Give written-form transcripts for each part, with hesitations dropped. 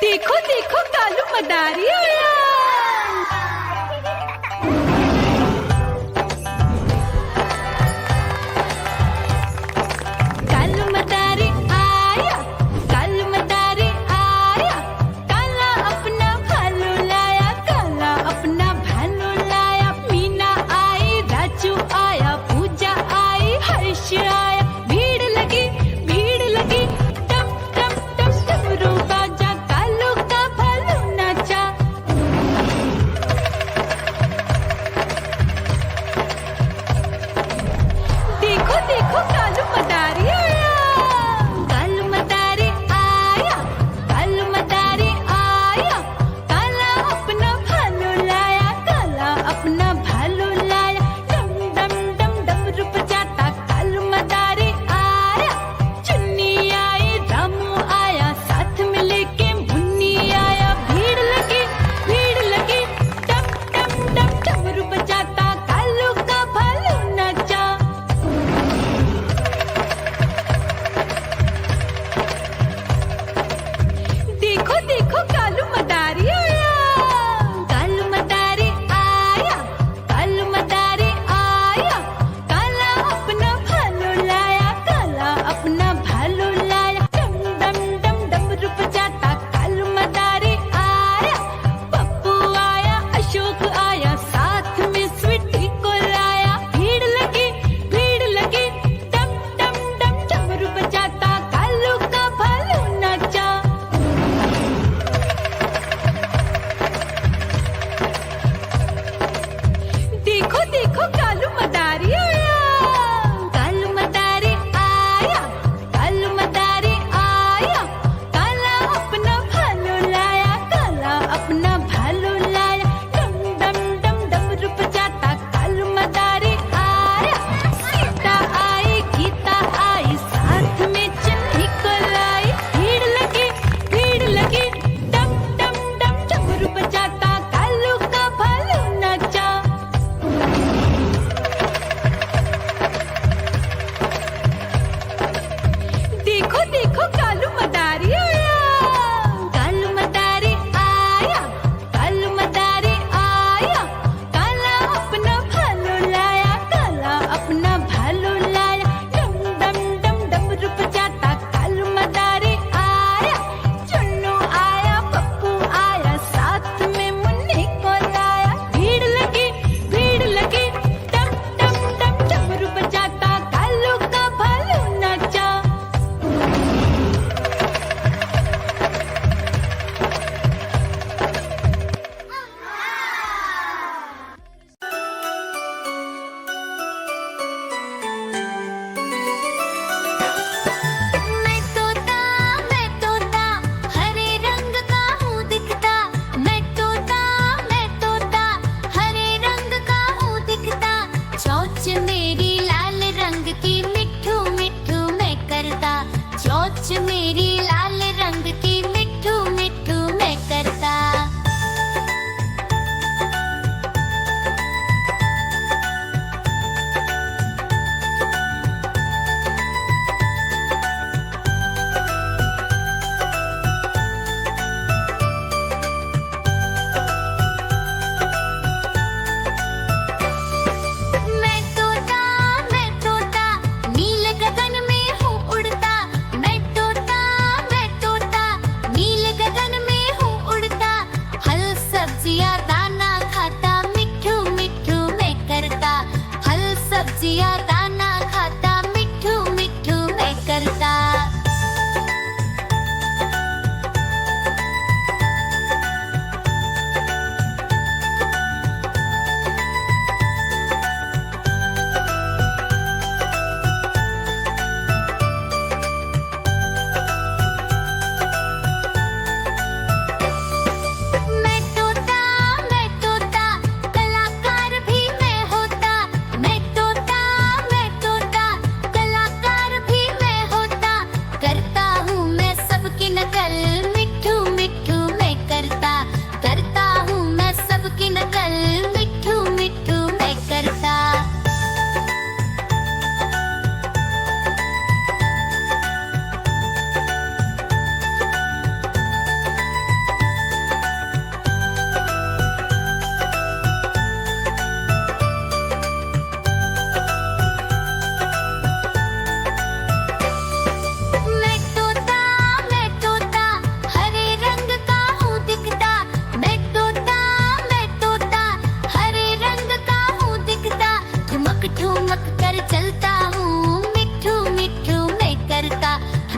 देखो देखो कालू मदारी आया। कालू मदारी आया, कालू मदारी आया, काला अपना भालू लाया, काला अपना भालू लाया। मीना आई, राजू आया, पूजा आई, हर्ष आया। भीड़ लगी टम टम टम डमरू बाजा, कालू का भालू नाचा। देखो देखो कालू मदारी आया, कालू मदारी आया, कालू मदारी आया, काला अपना भालू लाया, काला अपना भालू लाया। डम डम डम डमरू बजाता कालू मदारी आया। चुन्नी आई, रामू आया, साथ में लेके मुन्नी आया। भीड़ लगी टम टम टम डमरू बजाता कालू का भालू नाचा। देखो देखो कालू मदारी आया, कालू मदारी आया, कालू मदारी आया, काला अपना भालू लाया, काला अपना भालू लाया। डम डम डम डमरू बजाता कालू मदारी आया। पप्पू आया, अशोक आया, साथ में स्वीटी को लाया। भीड़ लगी टम टम टम डमरू बजाता कालू का भालू नाचा। देखो देखो कालू मदारी आया, कालू मदारी आया, कालू मदारी आया, काला अपना भालू लाया, काला अपना भालू लाया। डम डम डम डमरू बजाता कालू मदारी आया। सीता आई, गीता आई, साथ में चुन्नी को लाई। भीड़ लगी टम टम टम डमरू बजाता कालू का भालू नाचा। देखो देखो कालू मदारी आया, कालू मदारी आया, कालू मदारी आया, काला अपना भालू लाया, काला अपना भालू लाया। डम डम डम डमरू बजाता कालू मदारी आया। चुन्नू आया, पप्पू आया, साथ में मुन्नी को लाया। भीड़ लगी टम टम टम डमरू बजाता कालू का भालू नाचा। मैं तोता हरे रंग का हूँ दिखता। मैं तोता हरे रंग का हूँ दिखता। चोंच मेरी लाल रंग की मिट्ठू मिट्ठू मैं करता। चोंच मेरी लाल रंग की मिट्ठू मिट्ठू मैं करता। मैं तोता नील गगन में हूँ उड़ता। मैं तोता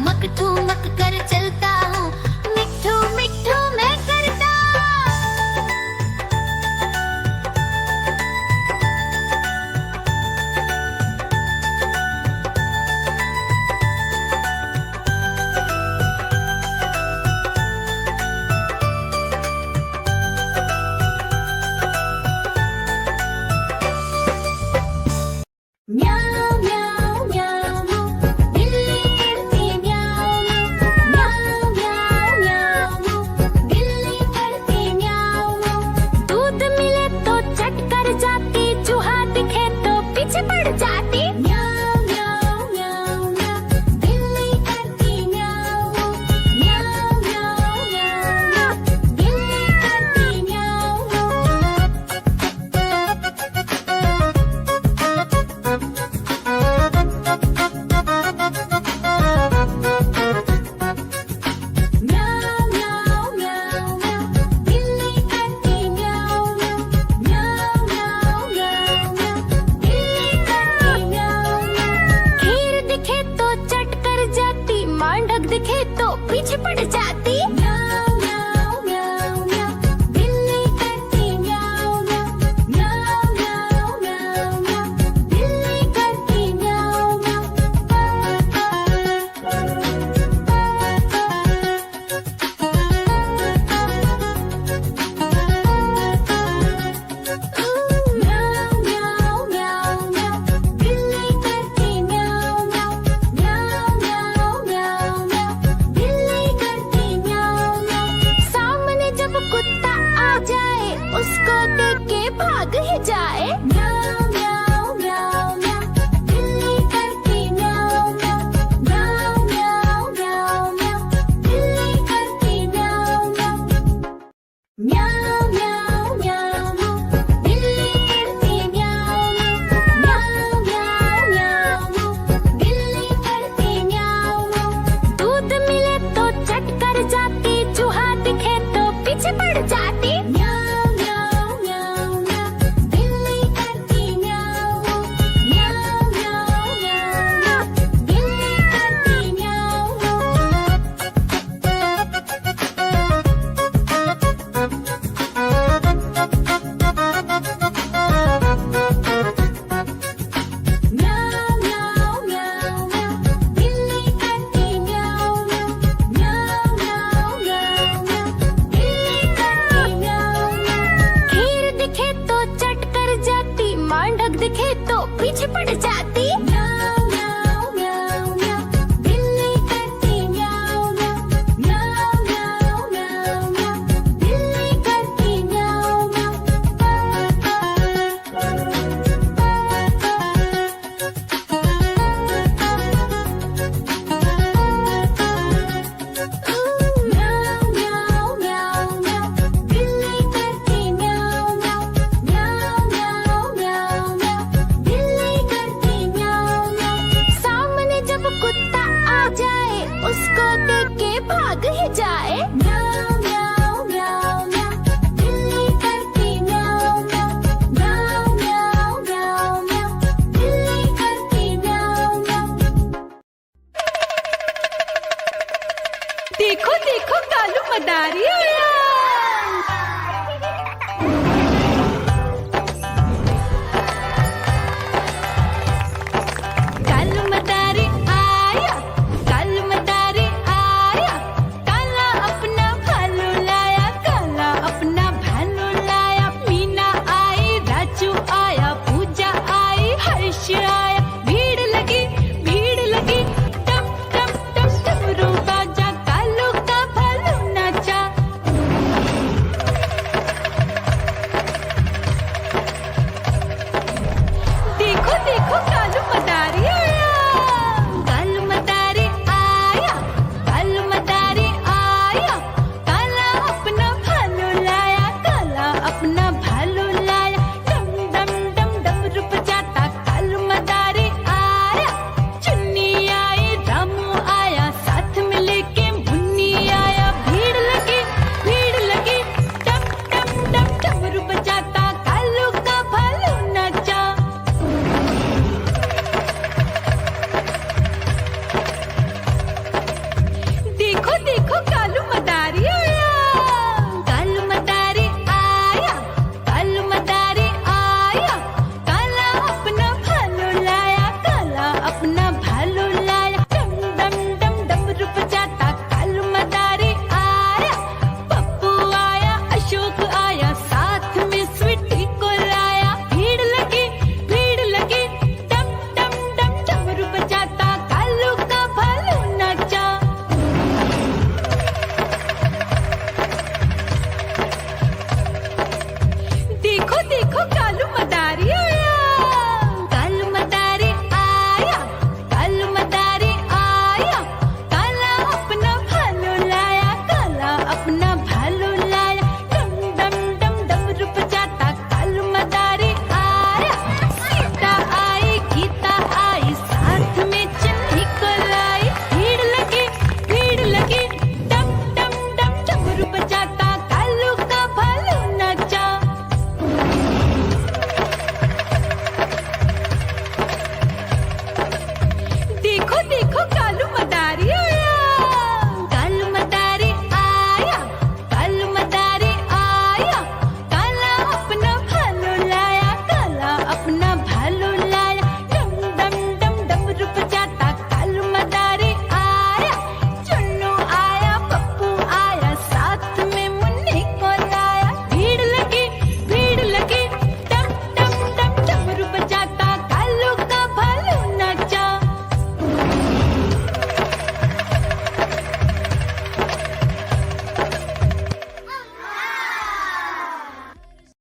ठुमक ठुमक कर चलता हूँ, मिट्ठू मिट्ठू मैं करता। म्याऊ म्याऊ म्याऊ बिल्ली करती म्याऊ म्याऊ म्याऊ म्याऊ बिल्ली करती म्याऊ। दूध मिले तो चट कर जाती, चूहा दिखे तो पीछे पड़ जाती। म्याऊ म्याऊ म्याऊ म्याऊ बिल्ली करती म्याऊ म्याऊ म्याऊ म्याऊ बिल्ली करती म्याऊ। म्याऊ म्याऊ म्याऊ म्याऊ बिल्ली करती म्याऊ म्याऊ म्याऊ म्याऊ म्याऊ बिल्ली करती म्याऊ। खीर दिखे तो चट कर जाती, मांडक दिखे तो पीछे पड़ जाती। म्याऊ म्याऊ म्याऊ म्याऊ बिल्ली करती म्याऊ म्याऊ म्याऊ म्याऊ म्याऊ बिल्ली करती म्याऊ म्याऊ म्याऊ म्याऊ म्याऊ बिल्ली करती म्याऊ म्याऊ म्याऊ म्याऊ म्याऊ बिल्ली करती म्याऊ। सामने जब कुत्ता आ जाए, उसको देख के भाग ही जाए। म्याऊ म्याऊ म्याऊ म्याऊ बिल्ली करती म्याऊ म्याऊ म्याऊ म्याऊ म्याऊ बिल्ली करती म्याऊ म्याऊ म्याऊ म्याऊ बिल्ली करती म्याऊ म्याऊ म्याऊ म्याऊ बिल्ली करती म्याऊ। दूध मिले तो चट कर जाती, चूहा दिखे तो पीछे पड़ जाती। म्याऊ म्याऊ म्याऊ म्याऊ बिल्ली करती म्याऊ म्याऊ म्याऊ म्याऊ बिल्ली करती म्याऊ। म्याऊ म्याऊ म्याऊ म्याऊ बिल्ली करती म्याऊ म्याऊ म्याऊ म्याऊ म्याऊ बिल्ली करती म्याऊ। खीर दिखे तो चट कर जाती, मांडक दिखे तो पीछे पड़ जाती। म्याऊ म्याऊ म्याऊ म्याऊ बिल्ली करती म्याऊ म्याऊ म्याऊ म्याऊ म्याऊ बिल्ली करती म्याऊ। म्याऊ म्याऊ म्याऊ म्याऊ बिल्ली करती म्याऊ म्याऊ म्याऊ म्याऊ म्याऊ बिल्ली करती म्याऊ। सामने जब कुत्ता आ जाए, उसको देख के भाग ही जाए। म्याऊ म्याऊ म्याऊ म्याऊ बिल्ली करती म्याऊ म्याऊ म्याऊ म्याऊ म्याऊ बिल्ली करती म्याऊ। देखो देखो कालू मदारी आया।